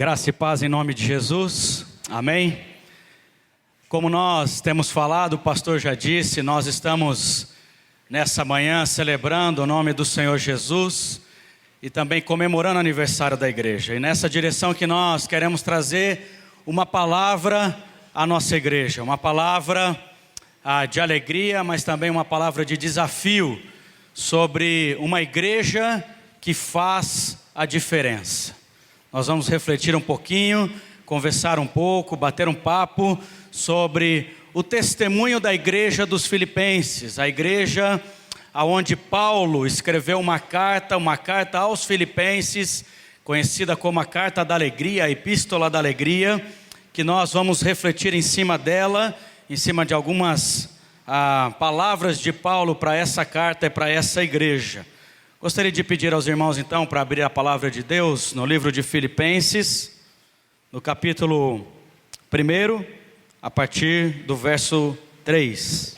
Graça e paz em nome de Jesus, amém? Como nós temos falado, o pastor já disse, nós estamos nessa manhã celebrando o nome do Senhor Jesus e também comemorando o aniversário da igreja. E nessa direção que nós queremos trazer uma palavra à nossa igreja, uma palavra de alegria, mas também uma palavra de desafio sobre uma igreja que faz a diferença. Nós vamos refletir um pouquinho, conversar um pouco, bater um papo sobre o testemunho da igreja dos Filipenses, a igreja aonde Paulo escreveu uma carta aos Filipenses, conhecida como a Carta da Alegria, a Epístola da Alegria, que nós vamos refletir em cima dela, em cima de algumas palavras de Paulo para essa carta e para essa igreja. Gostaria de pedir aos irmãos então para abrir a palavra de Deus no livro de Filipenses, no capítulo 1, a partir do verso 3.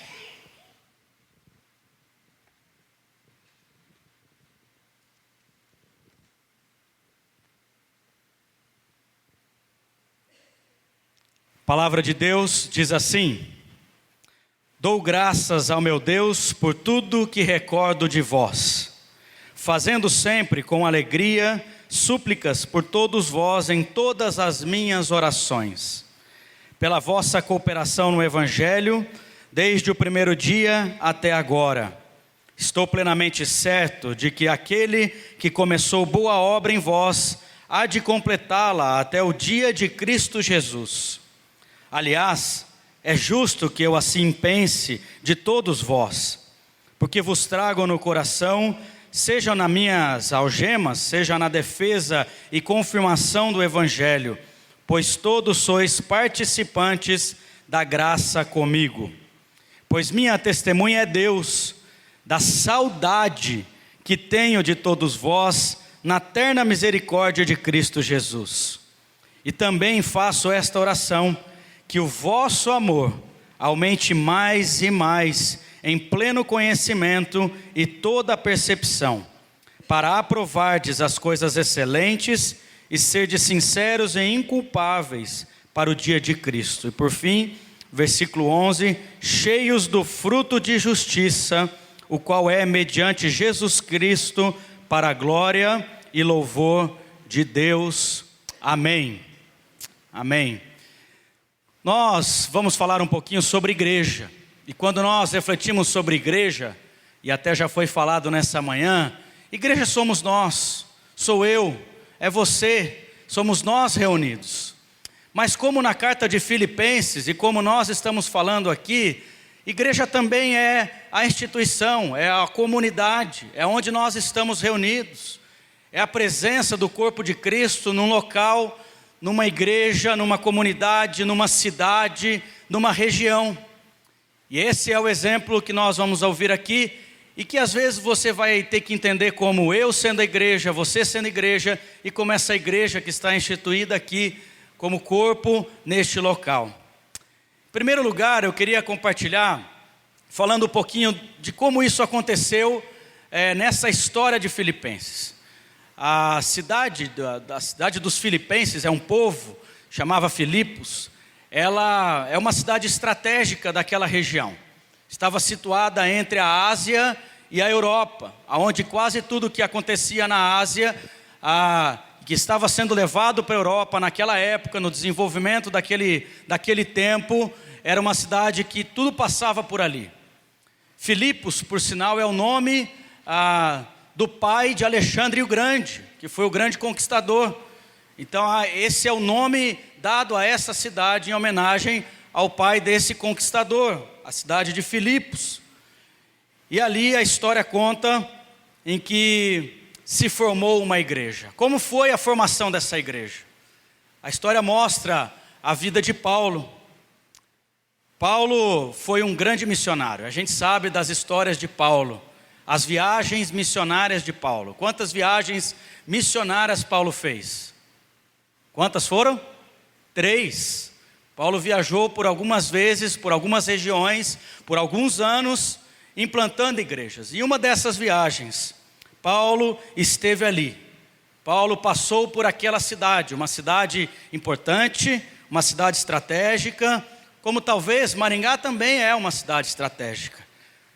A palavra de Deus diz assim: Dou graças ao meu Deus por tudo que recordo de vós, fazendo sempre com alegria súplicas por todos vós em todas as minhas orações, pela vossa cooperação no Evangelho, desde o primeiro dia até agora. Estou plenamente certo de que aquele que começou boa obra em vós, há de completá-la até o dia de Cristo Jesus. Aliás, é justo que eu assim pense de todos vós, porque vos trago no coração, seja nas minhas algemas, seja na defesa e confirmação do Evangelho, pois todos sois participantes da graça comigo. Pois minha testemunha é Deus, da saudade que tenho de todos vós, na terna misericórdia de Cristo Jesus. E também faço esta oração, que o vosso amor aumente mais e mais, em pleno conhecimento e toda a percepção, para aprovardes as coisas excelentes e serdes sinceros e inculpáveis para o dia de Cristo. E por fim, versículo 11, cheios do fruto de justiça, o qual é mediante Jesus Cristo, para a glória e louvor de Deus. Amém. Amém. Nós vamos falar um pouquinho sobre igreja. E quando nós refletimos sobre igreja, e até já foi falado nessa manhã, igreja somos nós, sou eu, é você, somos nós reunidos. Mas como na carta de Filipenses, e como nós estamos falando aqui, igreja também é a instituição, é a comunidade, é onde nós estamos reunidos. É a presença do corpo de Cristo num local, numa igreja, numa comunidade, numa cidade, numa região. E esse é o exemplo que nós vamos ouvir aqui, e que às vezes você vai ter que entender como eu sendo a igreja, você sendo a igreja, e como essa igreja que está instituída aqui, como corpo neste local. Em primeiro lugar, eu queria compartilhar, falando um pouquinho de como isso aconteceu nessa história de Filipenses. A cidade dos Filipenses é um povo, chamava Filipos. Ela é uma cidade estratégica daquela região. Estava situada entre a Ásia e a Europa, onde quase tudo que acontecia na Ásia, que estava sendo levado para a Europa naquela época, no desenvolvimento daquele tempo, era uma cidade que tudo passava por ali. Filipos, por sinal, é o nome do pai de Alexandre o Grande, que foi o grande conquistador. Então esse é o nome dado a essa cidade em homenagem ao pai desse conquistador, a cidade de Filipos. E ali a história conta em que se formou uma igreja. Como foi a formação dessa igreja? A história mostra a vida de Paulo. Paulo foi um grande missionário. A gente sabe das histórias de Paulo, as viagens missionárias de Paulo. Quantas viagens missionárias Paulo fez? Quantas foram? 3. Paulo viajou por algumas vezes, por algumas regiões, por alguns anos, implantando igrejas. E uma dessas viagens, Paulo esteve ali, Paulo passou por aquela cidade, uma cidade importante, uma cidade estratégica, como talvez Maringá também é uma cidade estratégica.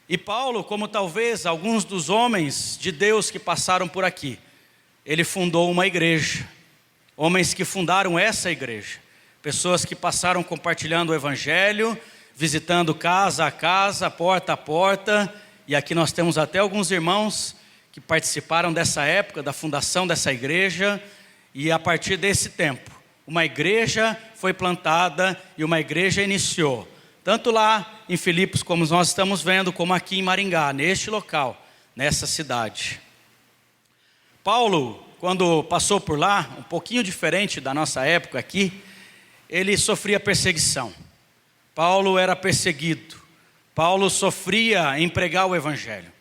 E Paulo, como talvez alguns dos homens de Deus que passaram por aqui, ele fundou uma igreja. Homens que fundaram essa igreja. Pessoas que passaram compartilhando o evangelho, visitando casa a casa, porta a porta. E aqui nós temos até alguns irmãos que participaram dessa época, da fundação dessa igreja. E a partir desse tempo, uma igreja foi plantada e uma igreja iniciou. Tanto lá em Filipos, como nós estamos vendo, como aqui em Maringá, neste local, nessa cidade. Paulo, quando passou por lá, um pouquinho diferente da nossa época aqui, ele sofria perseguição. Paulo era perseguido. Paulo sofria em pregar o evangelho.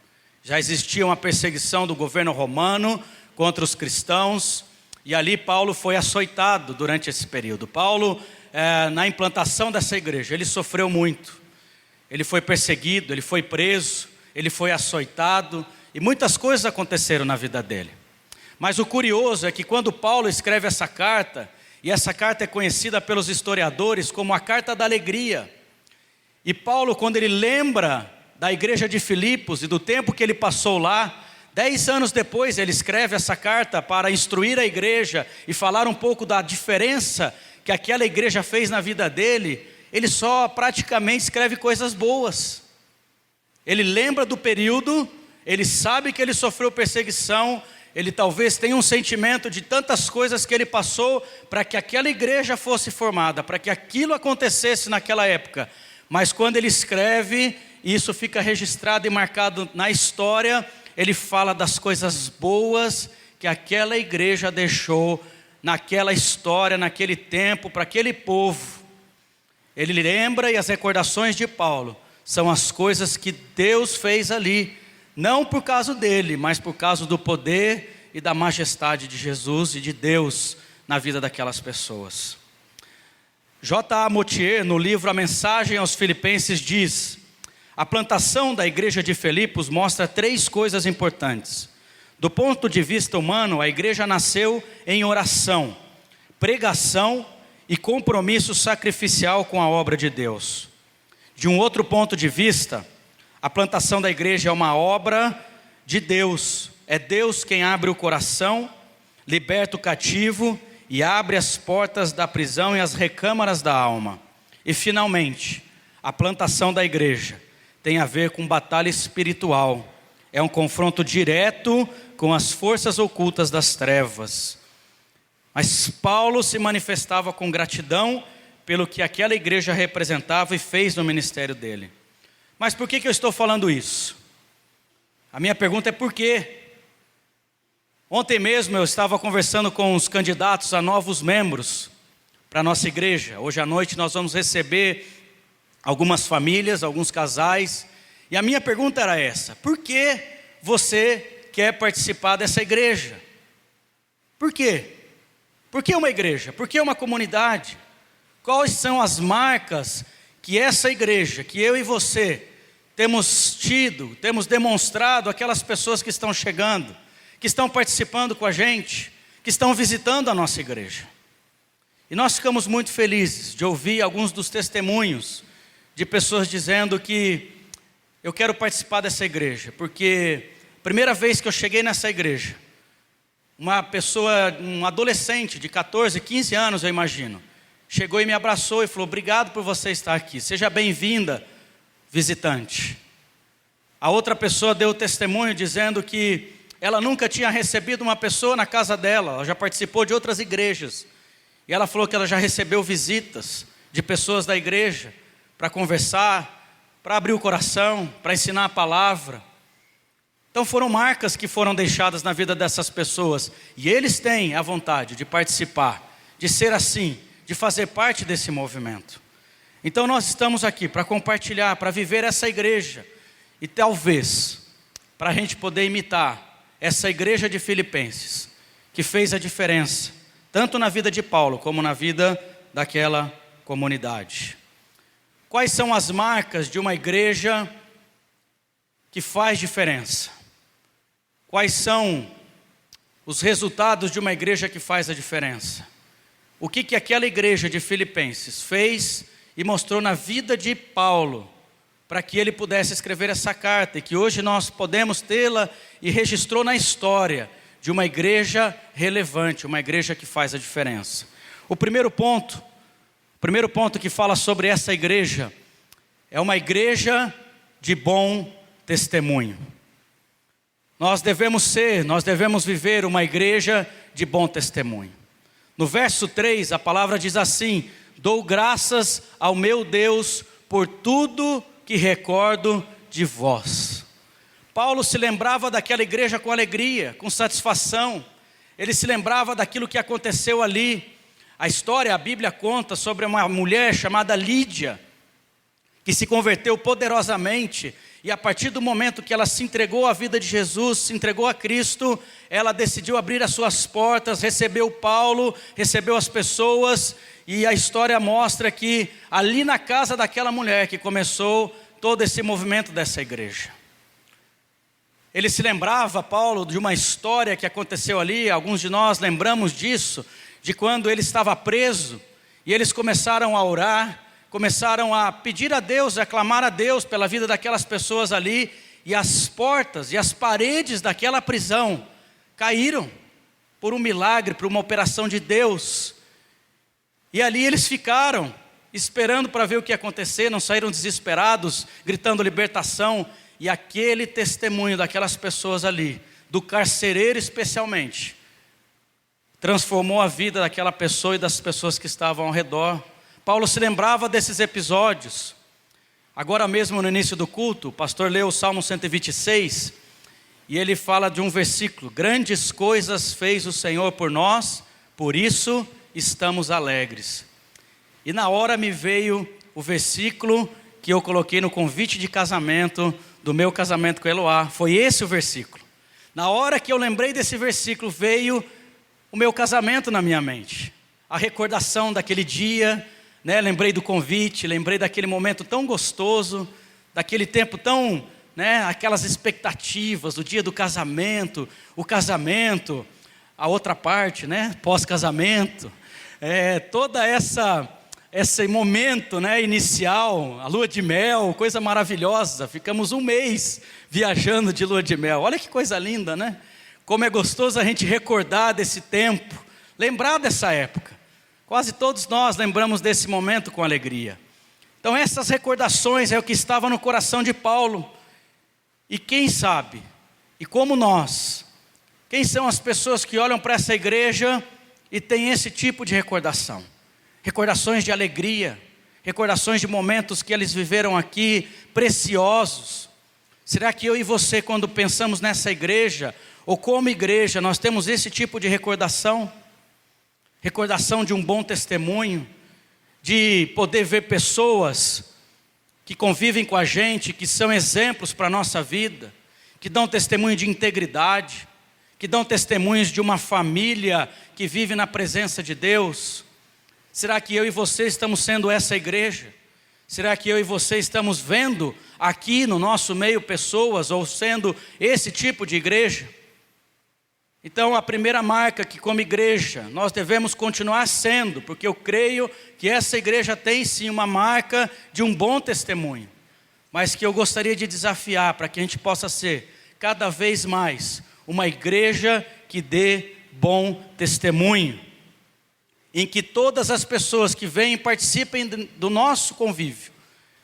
Já existia uma perseguição do governo romano contra os cristãos, e ali Paulo foi açoitado durante esse período. Paulo, na implantação dessa igreja, ele sofreu muito. Ele foi perseguido, ele foi preso, ele foi açoitado, e muitas coisas aconteceram na vida dele. Mas o curioso é que quando Paulo escreve essa carta, e essa carta é conhecida pelos historiadores como a carta da alegria. E Paulo, quando ele lembra da igreja de Filipos e do tempo que ele passou lá, 10 anos depois ele escreve essa carta para instruir a igreja e falar um pouco da diferença que aquela igreja fez na vida dele. Ele só praticamente escreve coisas boas. Ele lembra do período, ele sabe que ele sofreu perseguição, ele talvez tenha um sentimento de tantas coisas que ele passou para que aquela igreja fosse formada, para que aquilo acontecesse naquela época. Mas quando ele escreve, isso fica registrado e marcado na história, ele fala das coisas boas que aquela igreja deixou naquela história, naquele tempo, para aquele povo. Ele lembra, e as recordações de Paulo são as coisas que Deus fez ali, não por causa dele, mas por causa do poder e da majestade de Jesus e de Deus na vida daquelas pessoas. J.A. Moutier, no livro A Mensagem aos Filipenses, diz: a plantação da igreja de Filipos mostra 3 coisas importantes. Do ponto de vista humano, a igreja nasceu em oração, pregação e compromisso sacrificial com a obra de Deus. De um outro ponto de vista, a plantação da igreja é uma obra de Deus. É Deus quem abre o coração, liberta o cativo e abre as portas da prisão e as recâmaras da alma. E finalmente, a plantação da igreja tem a ver com batalha espiritual. É um confronto direto com as forças ocultas das trevas. Mas Paulo se manifestava com gratidão pelo que aquela igreja representava e fez no ministério dele. Mas por que eu estou falando isso? A minha pergunta é por quê? Ontem mesmo eu estava conversando com os candidatos a novos membros para a nossa igreja. Hoje à noite nós vamos receber algumas famílias, alguns casais. E a minha pergunta era essa: por que você quer participar dessa igreja? Por quê? Por que uma igreja? Por que uma comunidade? Quais são as marcas que essa igreja, que eu e você temos tido, temos demonstrado àquelas pessoas que estão chegando, que estão participando com a gente, que estão visitando a nossa igreja? E nós ficamos muito felizes de ouvir alguns dos testemunhos de pessoas dizendo que eu quero participar dessa igreja, porque a primeira vez que eu cheguei nessa igreja, uma pessoa, um adolescente de 14, 15 anos eu imagino, chegou e me abraçou e falou: obrigado por você estar aqui, seja bem-vinda, visitante. A outra pessoa deu testemunho dizendo que ela nunca tinha recebido uma pessoa na casa dela, ela já participou de outras igrejas, e ela falou que ela já recebeu visitas de pessoas da igreja para conversar, para abrir o coração, para ensinar a palavra. Então foram marcas que foram deixadas na vida dessas pessoas, e eles têm a vontade de participar, de ser assim, de fazer parte desse movimento. Então nós estamos aqui para compartilhar, para viver essa igreja, e talvez para a gente poder imitar essa igreja de Filipenses, que fez a diferença, tanto na vida de Paulo, como na vida daquela comunidade. Quais são as marcas de uma igreja que faz diferença? Quais são os resultados de uma igreja que faz a diferença. O que aquela igreja de Filipenses fez e mostrou na vida de Paulo, para que ele pudesse escrever essa carta, e que hoje nós podemos tê-la e registrou na história de uma igreja relevante, uma igreja que faz a diferença. O primeiro ponto que fala sobre essa igreja, é uma igreja de bom testemunho. Nós devemos viver uma igreja de bom testemunho. No verso 3, a palavra diz assim: dou graças ao meu Deus por tudo que recordo de vós. Paulo se lembrava daquela igreja com alegria, com satisfação. Ele se lembrava daquilo que aconteceu ali. A Bíblia conta sobre uma mulher chamada Lídia, que se converteu poderosamente, e a partir do momento que ela se entregou à vida de Jesus, se entregou a Cristo, ela decidiu abrir as suas portas, recebeu Paulo, recebeu as pessoas, e a história mostra que ali na casa daquela mulher que começou todo esse movimento dessa igreja. Ele se lembrava, Paulo, de uma história que aconteceu ali, alguns de nós lembramos disso, de quando ele estava preso, e eles começaram a orar, começaram a pedir a Deus, a clamar a Deus pela vida daquelas pessoas ali, e as portas e as paredes daquela prisão caíram, por um milagre, por uma operação de Deus. E ali eles ficaram, esperando para ver o que ia acontecer, não saíram desesperados, gritando libertação, e aquele testemunho daquelas pessoas ali, do carcereiro especialmente, transformou a vida daquela pessoa e das pessoas que estavam ao redor. Paulo se lembrava desses episódios. Agora mesmo no início do culto, o pastor leu o Salmo 126, e ele fala de um versículo: grandes coisas fez o Senhor por nós, por isso estamos alegres. E na hora me veio o versículo que eu coloquei no convite de casamento, do meu casamento com a Eloá. Foi esse o versículo. Na hora que eu lembrei desse versículo, veio o meu casamento na minha mente. A recordação daquele dia, né? Lembrei do convite, lembrei daquele momento tão gostoso, daquele tempo tão, né? Aquelas expectativas do dia do casamento, o casamento, a outra parte, né? Pós-casamento, toda esse momento, né? Inicial, a lua de mel, coisa maravilhosa. Ficamos um mês viajando de lua de mel. Olha que coisa linda, né? Como é gostoso a gente recordar desse tempo, lembrar dessa época. Quase todos nós lembramos desse momento com alegria. Então essas recordações é o que estava no coração de Paulo. E quem sabe, e como nós, quem são as pessoas que olham para essa igreja e têm esse tipo de recordação? Recordações de alegria, recordações de momentos que eles viveram aqui, preciosos. Será que eu e você, quando pensamos nessa igreja, ou como igreja, nós temos esse tipo de recordação? Recordação de um bom testemunho, de poder ver pessoas que convivem com a gente, que são exemplos para a nossa vida, que dão testemunho de integridade, que dão testemunhos de uma família que vive na presença de Deus. Será que eu e você estamos sendo essa igreja? Será que eu e você estamos vendo aqui no nosso meio pessoas, ou sendo esse tipo de igreja? Então a primeira marca que como igreja nós devemos continuar sendo, porque eu creio que essa igreja tem sim uma marca de um bom testemunho, mas que eu gostaria de desafiar para que a gente possa ser cada vez mais uma igreja que dê bom testemunho, em que todas as pessoas que vêm e participem do nosso convívio,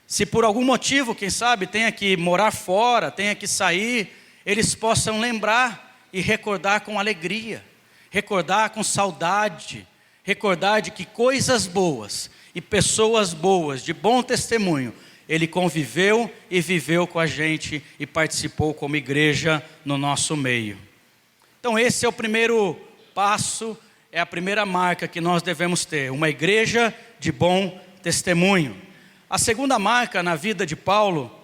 se por algum motivo, quem sabe, tenha que morar fora, tenha que sair, eles possam lembrar e recordar com alegria, recordar com saudade, recordar de que coisas boas e pessoas boas, de bom testemunho, ele conviveu e viveu com a gente e participou como igreja no nosso meio. Então esse é o primeiro passo, é a primeira marca que nós devemos ter, uma igreja de bom testemunho. A segunda marca na vida de Paulo,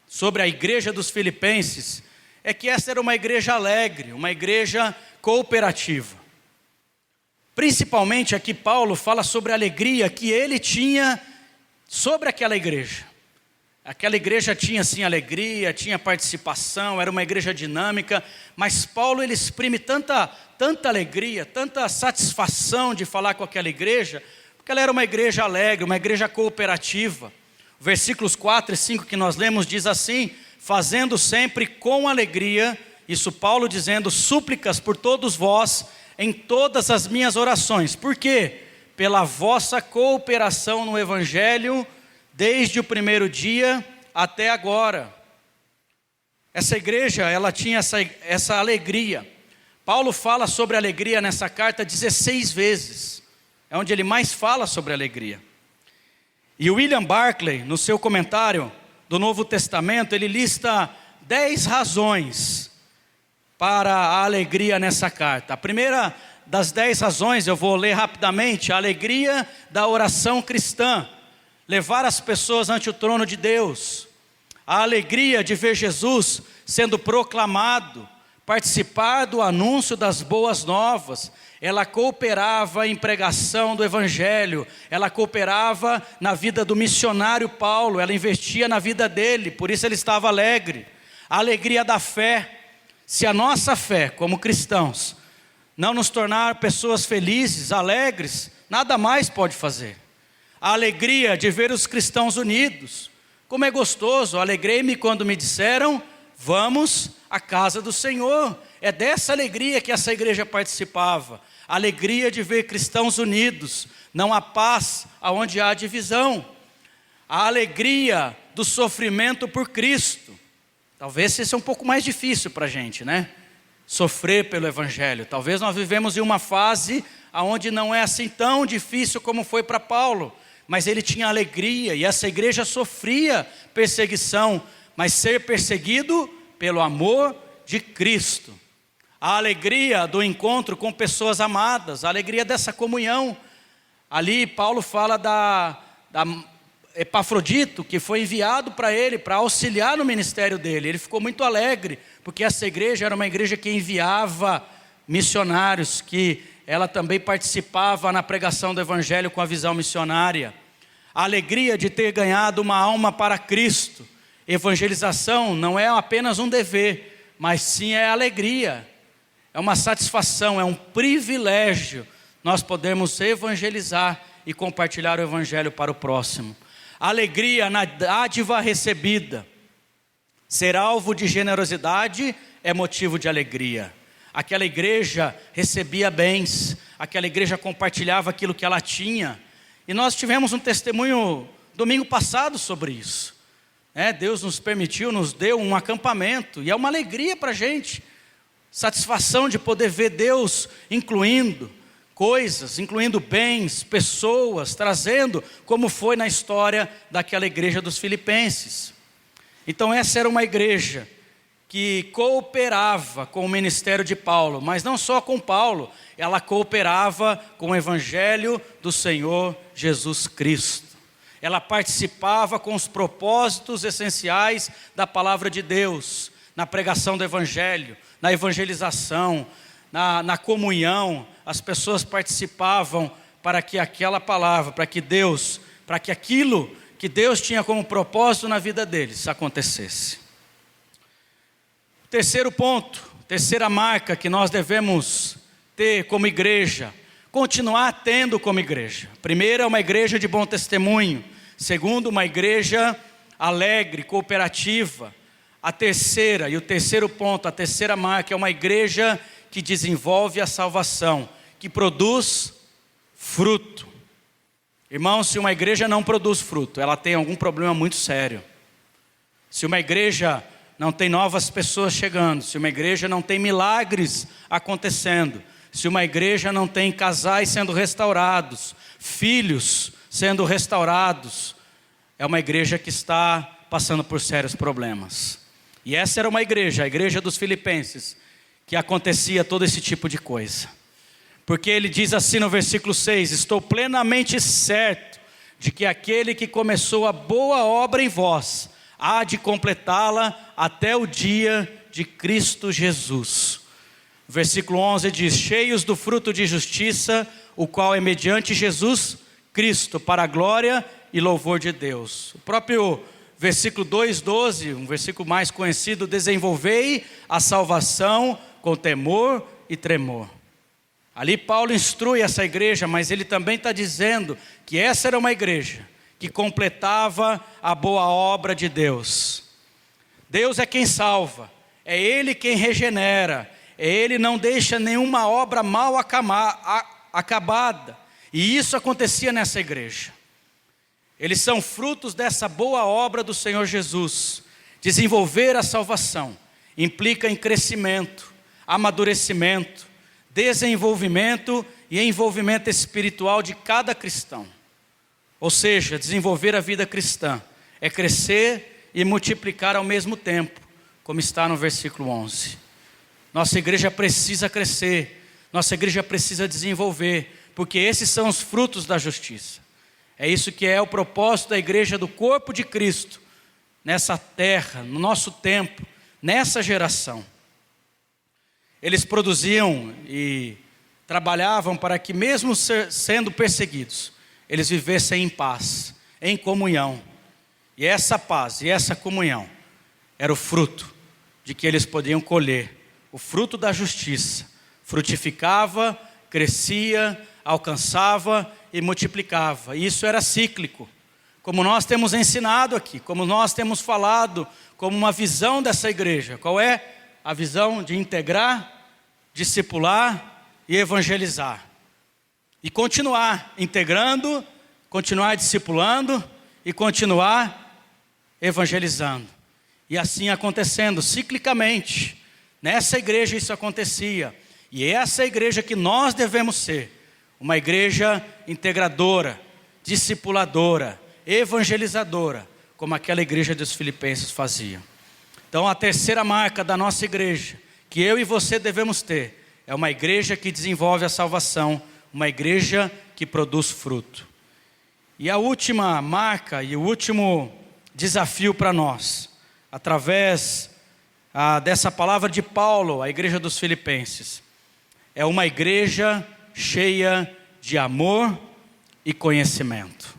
sobre a igreja dos Filipenses, é que essa era uma igreja alegre, uma igreja cooperativa. Principalmente aqui Paulo fala sobre a alegria que ele tinha sobre aquela igreja. Aquela igreja tinha sim alegria, tinha participação, era uma igreja dinâmica, mas Paulo ele exprime tanta alegria, tanta satisfação de falar com aquela igreja, porque ela era uma igreja alegre, uma igreja cooperativa. Versículos 4 e 5 que nós lemos diz assim: fazendo sempre com alegria, isso Paulo dizendo, súplicas por todos vós, em todas as minhas orações. Por quê? Pela vossa cooperação no Evangelho, desde o primeiro dia até agora. Essa igreja, ela tinha essa alegria. Paulo fala sobre alegria nessa carta 16 vezes. É onde ele mais fala sobre alegria. E William Barclay, no seu comentário do Novo Testamento, ele lista 10 razões para a alegria nessa carta. A primeira das 10 razões, eu vou ler rapidamente: a alegria da oração cristã, levar as pessoas ante o trono de Deus, a alegria de ver Jesus sendo proclamado, participar do anúncio das boas novas. Ela cooperava em pregação do Evangelho, ela cooperava na vida do missionário Paulo, ela investia na vida dele, por isso ele estava alegre. A alegria da fé, se a nossa fé como cristãos não nos tornar pessoas felizes, alegres, nada mais pode fazer. A alegria de ver os cristãos unidos, como é gostoso, alegrei-me quando me disseram, vamos à casa do Senhor. É dessa alegria que essa igreja participava, a alegria de ver cristãos unidos, não há paz aonde há divisão. A alegria do sofrimento por Cristo, talvez seja um pouco mais difícil para a gente, né? Sofrer pelo Evangelho, talvez nós vivemos em uma fase onde não é assim tão difícil como foi para Paulo, mas ele tinha alegria, e essa igreja sofria perseguição, mas ser perseguido pelo amor de Cristo. A alegria do encontro com pessoas amadas, a alegria dessa comunhão. Ali Paulo fala da Epafrodito, que foi enviado para ele, para auxiliar no ministério dele. Ele ficou muito alegre, porque essa igreja era uma igreja que enviava missionários, que ela também participava na pregação do Evangelho com a visão missionária. A alegria de ter ganhado uma alma para Cristo. Evangelização não é apenas um dever, mas sim é alegria, é uma satisfação, é um privilégio nós podemos evangelizar e compartilhar o Evangelho para o próximo. A alegria na dádiva recebida, ser alvo de generosidade é motivo de alegria. Aquela igreja recebia bens, aquela igreja compartilhava aquilo que ela tinha, e nós tivemos um testemunho domingo passado sobre isso. Deus nos permitiu, nos deu um acampamento, e é uma alegria para a gente, satisfação de poder ver Deus incluindo coisas, incluindo bens, pessoas, trazendo, como foi na história daquela igreja dos Filipenses. Então essa era uma igreja que cooperava com o ministério de Paulo, mas não só com Paulo, ela cooperava com o Evangelho do Senhor Jesus Cristo. Ela participava com os propósitos essenciais da palavra de Deus, na pregação do Evangelho, na evangelização, na comunhão. As pessoas participavam para que aquela palavra, para que aquilo que Deus tinha como propósito na vida deles acontecesse. Terceiro ponto, terceira marca que nós devemos ter como igreja, continuar tendo como igreja. Primeiro, é uma igreja de bom testemunho. Segundo, uma igreja alegre, cooperativa. A terceira, e o terceiro ponto, a terceira marca, é uma igreja que desenvolve a salvação, que produz fruto. Irmãos, se uma igreja não produz fruto, ela tem algum problema muito sério. Se uma igreja não tem novas pessoas chegando, se uma igreja não tem milagres acontecendo, se uma igreja não tem casais sendo restaurados, filhos sendo restaurados, é uma igreja que está passando por sérios problemas. E essa era uma igreja, a igreja dos Filipenses, que acontecia todo esse tipo de coisa. Porque ele diz assim no versículo 6, estou plenamente certo de que aquele que começou a boa obra em vós, há de completá-la até o dia de Cristo Jesus. Versículo 11 diz, cheios do fruto de justiça, o qual é mediante Jesus Cristo, para a glória e louvor de Deus. O próprio Versículo 2:12, um versículo mais conhecido: desenvolvei a salvação com temor e tremor. Ali Paulo instrui essa igreja, mas ele também está dizendo que essa era uma igreja que completava a boa obra de Deus. Deus é quem salva, é Ele quem regenera, Ele não deixa nenhuma obra mal acabada. E isso acontecia nessa igreja. Eles são frutos dessa boa obra do Senhor Jesus. Desenvolver a salvação implica em crescimento, amadurecimento, desenvolvimento e envolvimento espiritual de cada cristão. Ou seja, desenvolver a vida cristã é crescer e multiplicar ao mesmo tempo, como está no versículo 11. Nossa igreja precisa crescer, nossa igreja precisa desenvolver, porque esses são os frutos da justiça. É isso que é o propósito da igreja do corpo de Cristo, nessa terra, no nosso tempo, nessa geração. Eles produziam e trabalhavam para que, mesmo sendo perseguidos, eles vivessem em paz, em comunhão. E essa paz e essa comunhão era o fruto de que eles podiam colher, o fruto da justiça. Frutificava, crescia, alcançava e multiplicava. E isso era cíclico, como nós temos ensinado aqui, como nós temos falado, como uma visão dessa igreja. Qual é a visão? De integrar, discipular e evangelizar. E continuar integrando, continuar discipulando e continuar evangelizando. E assim acontecendo, ciclicamente. Nessa igreja isso acontecia. E é essa igreja que nós devemos ser. Uma igreja integradora, discipuladora, evangelizadora, como aquela igreja dos Filipenses fazia. Então a terceira marca da nossa igreja, que eu e você devemos ter, é uma igreja que desenvolve a salvação, uma igreja que produz fruto. E a última marca e o último desafio para nós, através dessa palavra de Paulo, a igreja dos Filipenses, é uma igreja cheia de amor e conhecimento.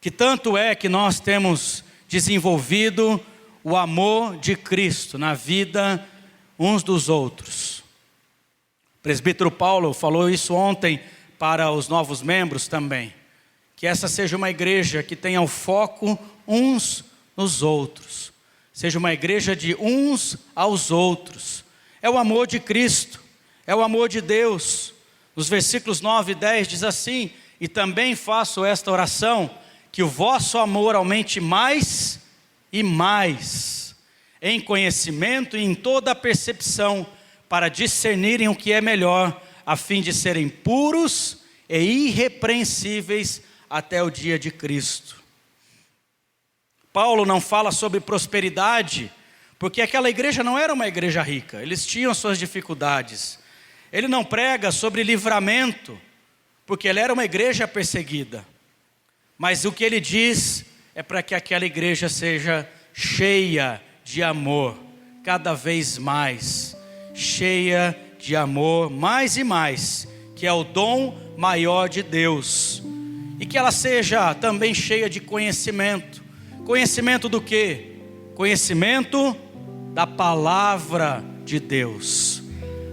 Que tanto é que nós temos desenvolvido o amor de Cristo na vida uns dos outros. O presbítero Paulo falou isso ontem para os novos membros também. Que essa seja uma igreja que tenha o foco uns nos outros. Seja uma igreja de uns aos outros. É o amor de Cristo, é o amor de Deus. Nos versículos 9 e 10 diz assim: e também faço esta oração, que o vosso amor aumente mais e mais, em conhecimento e em toda a percepção, para discernirem o que é melhor, a fim de serem puros e irrepreensíveis até o dia de Cristo. Paulo não fala sobre prosperidade, porque aquela igreja não era uma igreja rica, eles tinham suas dificuldades. Ele não prega sobre livramento, porque ele era uma igreja perseguida. Mas o que ele diz é para que aquela igreja seja cheia de amor, cada vez mais. Cheia de amor, mais e mais, que é o dom maior de Deus. E que ela seja também cheia de conhecimento. Conhecimento do quê? Conhecimento da palavra de Deus.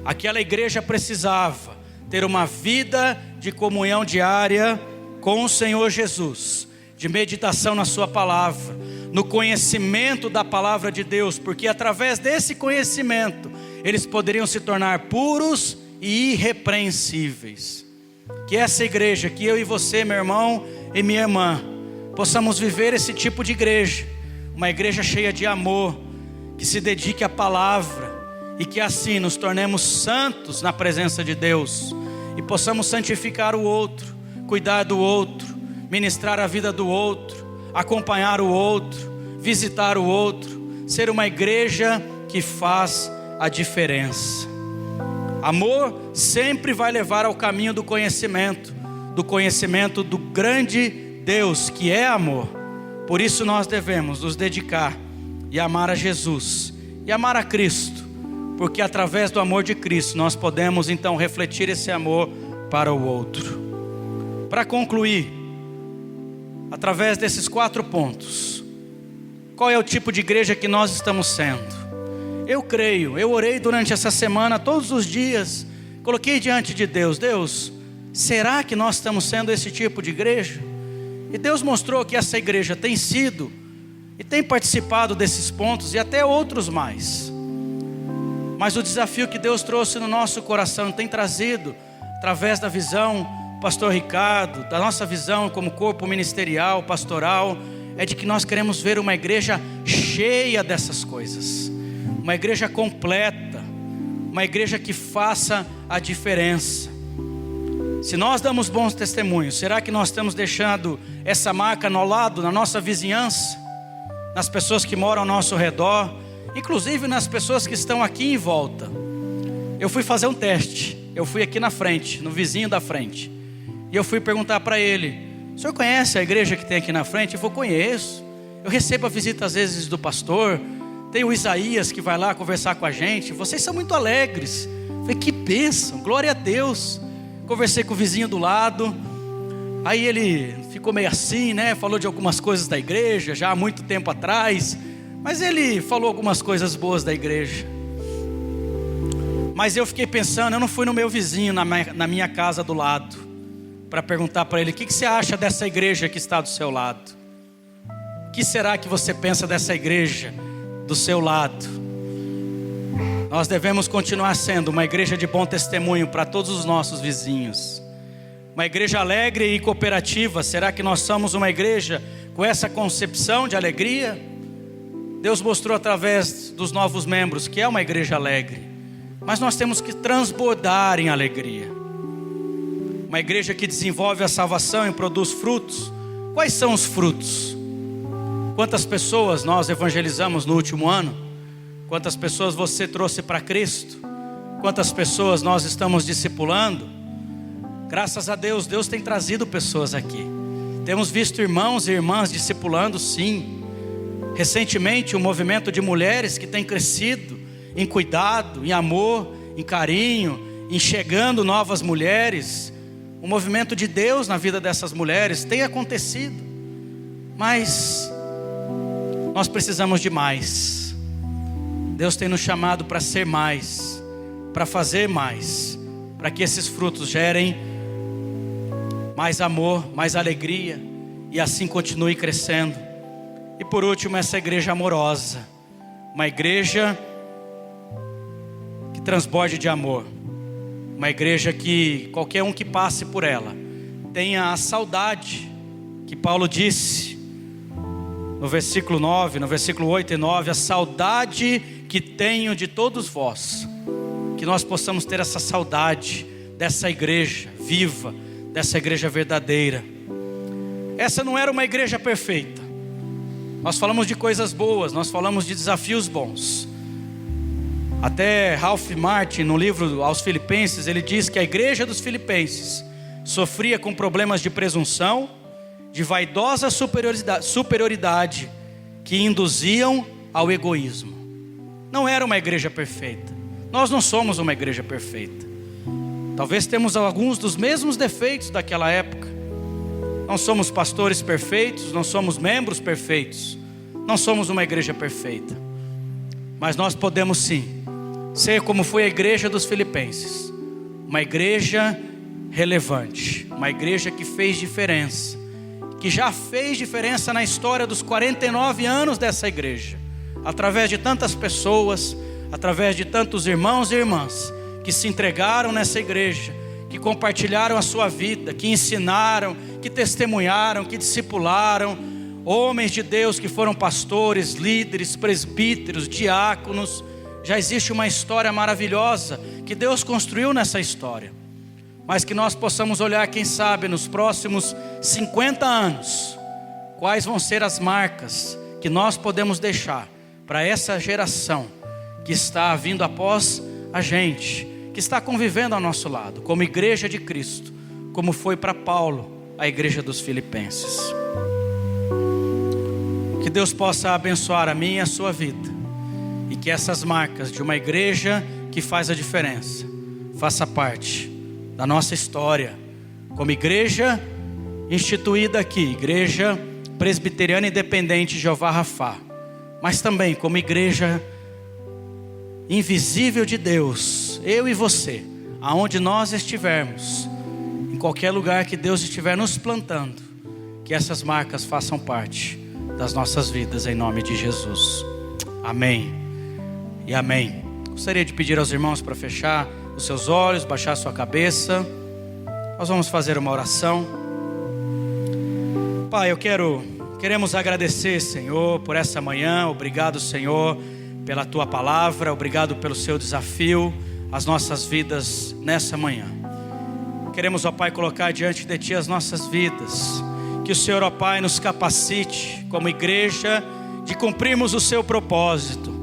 Aquela igreja precisava ter uma vida de comunhão diária com o Senhor Jesus, de meditação na sua palavra, no conhecimento da palavra de Deus, porque através desse conhecimento, eles poderiam se tornar puros e irrepreensíveis. Que essa igreja, que eu e você, meu irmão e minha irmã, possamos viver esse tipo de igreja, uma igreja cheia de amor, que se dedique à palavra, e que assim nos tornemos santos na presença de Deus, e possamos santificar o outro, cuidar do outro, ministrar a vida do outro, acompanhar o outro, visitar o outro, ser uma igreja que faz a diferença. Amor sempre vai levar ao caminho do conhecimento do grande Deus que é amor. Por isso nós devemos nos dedicar e amar a Jesus e amar a Cristo, porque através do amor de Cristo nós podemos então refletir esse amor para o outro. Para concluir, através desses 4 pontos, qual é o tipo de igreja que nós estamos sendo. Eu creio, eu orei durante essa semana, todos os dias, coloquei diante de Deus: Deus, será que nós estamos sendo esse tipo de igreja? E Deus mostrou que essa igreja tem sido e tem participado desses pontos e até outros mais. Mas o desafio que Deus trouxe no nosso coração, tem trazido através da visão pastor Ricardo, da nossa visão como corpo ministerial, pastoral, é de que nós queremos ver uma igreja cheia dessas coisas, uma igreja completa, uma igreja que faça a diferença. Se nós damos bons testemunhos, será que nós estamos deixando essa marca no lado, na nossa vizinhança, nas pessoas que moram ao nosso redor, inclusive nas pessoas que estão aqui em volta? Eu fui fazer um teste, eu fui aqui na frente, no vizinho da frente, e eu fui perguntar para ele: o senhor conhece a igreja que tem aqui na frente? Eu falei: conheço, eu recebo a visita às vezes do pastor, tem o Isaías que vai lá conversar com a gente, vocês são muito alegres. Eu falei: que bênção, glória a Deus. Conversei com o vizinho do lado, aí ele ficou meio assim, né? Falou de algumas coisas da igreja, já há muito tempo atrás, mas ele falou algumas coisas boas da igreja. Mas eu fiquei pensando, eu não fui no meu vizinho, na minha casa do lado, para perguntar para ele: o que você acha dessa igreja que está do seu lado? O que será que você pensa dessa igreja do seu lado? Nós devemos continuar sendo uma igreja de bom testemunho para todos os nossos vizinhos, uma igreja alegre e cooperativa. Será que nós somos uma igreja com essa concepção de alegria? Deus mostrou através dos novos membros que é uma igreja alegre, mas nós temos que transbordar em alegria. Uma igreja que desenvolve a salvação e produz frutos. Quais são os frutos? Quantas pessoas nós evangelizamos no último ano? Quantas pessoas você trouxe para Cristo? Quantas pessoas nós estamos discipulando? Graças a Deus, Deus tem trazido pessoas aqui. Temos visto irmãos e irmãs discipulando, sim. Recentemente, um movimento de mulheres que tem crescido em cuidado, em amor, em carinho, em chegando novas mulheres. O movimento de Deus na vida dessas mulheres tem acontecido. Mas nós precisamos de mais. Deus tem nos chamado para ser mais, para fazer mais, para que esses frutos gerem mais amor, mais alegria, e assim continue crescendo. E por último, essa igreja amorosa, uma igreja que transborde de amor, uma igreja que qualquer um que passe por ela tenha a saudade que Paulo disse no versículo 9, no versículo 8 e 9, a saudade que tenho de todos vós, que nós possamos ter essa saudade dessa igreja viva, dessa igreja verdadeira. Essa não era uma igreja perfeita, nós falamos de coisas boas, nós falamos de desafios bons. Até Ralph Martin, no livro aos Filipenses, ele diz que a igreja dos Filipenses sofria com problemas de presunção, de vaidosa superioridade, que induziam ao egoísmo. Não era uma igreja perfeita. Nós não somos uma igreja perfeita. Talvez temos alguns dos mesmos defeitos daquela época. Não somos pastores perfeitos, não somos membros perfeitos, não somos uma igreja perfeita. Mas nós podemos sim ser como foi a igreja dos Filipenses, uma igreja relevante, uma igreja que fez diferença, que já fez diferença na história dos 49 anos dessa igreja, através de tantas pessoas, através de tantos irmãos e irmãs que se entregaram nessa igreja, que compartilharam a sua vida, que ensinaram, que testemunharam, que discipularam, homens de Deus que foram pastores, líderes, presbíteros, diáconos. Já existe uma história maravilhosa que Deus construiu nessa história, mas que nós possamos olhar, quem sabe, nos próximos 50 anos, quais vão ser as marcas que nós podemos deixar para essa geração que está vindo após a gente, que está convivendo ao nosso lado, como igreja de Cristo, como foi para Paulo, a igreja dos Filipenses. Que Deus possa abençoar a minha e a sua vida, e que essas marcas de uma igreja que faz a diferença, faça parte da nossa história, como igreja instituída aqui, Igreja Presbiteriana Independente Jeová Rafá, mas também como igreja invisível de Deus, eu e você, aonde nós estivermos, em qualquer lugar que Deus estiver nos plantando, que essas marcas façam parte das nossas vidas, em nome de Jesus. Amém e amém. Gostaria de pedir aos irmãos para fechar os seus olhos, baixar a sua cabeça. Nós vamos fazer uma oração. Pai, queremos agradecer, Senhor, por essa manhã. Obrigado, Senhor, pela Tua palavra. Obrigado pelo Seu desafio às nossas vidas nessa manhã. Queremos, ó Pai, colocar diante de Ti as nossas vidas. Que o Senhor, ó Pai, nos capacite como igreja de cumprirmos o Seu propósito.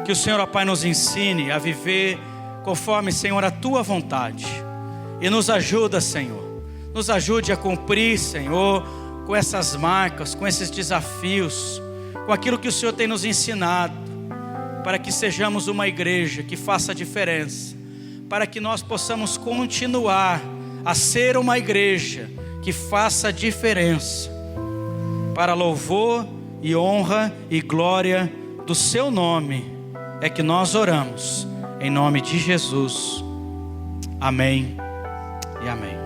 Que o Senhor, ó Pai, nos ensine a viver conforme, Senhor, a Tua vontade. E nos ajuda, Senhor. Nos ajude a cumprir, Senhor, com essas marcas, com esses desafios, com aquilo que o Senhor tem nos ensinado, para que sejamos uma igreja que faça a diferença, para que nós possamos continuar a ser uma igreja que faça a diferença, para louvor e honra e glória do Seu nome, é que nós oramos, em nome de Jesus. Amém e amém.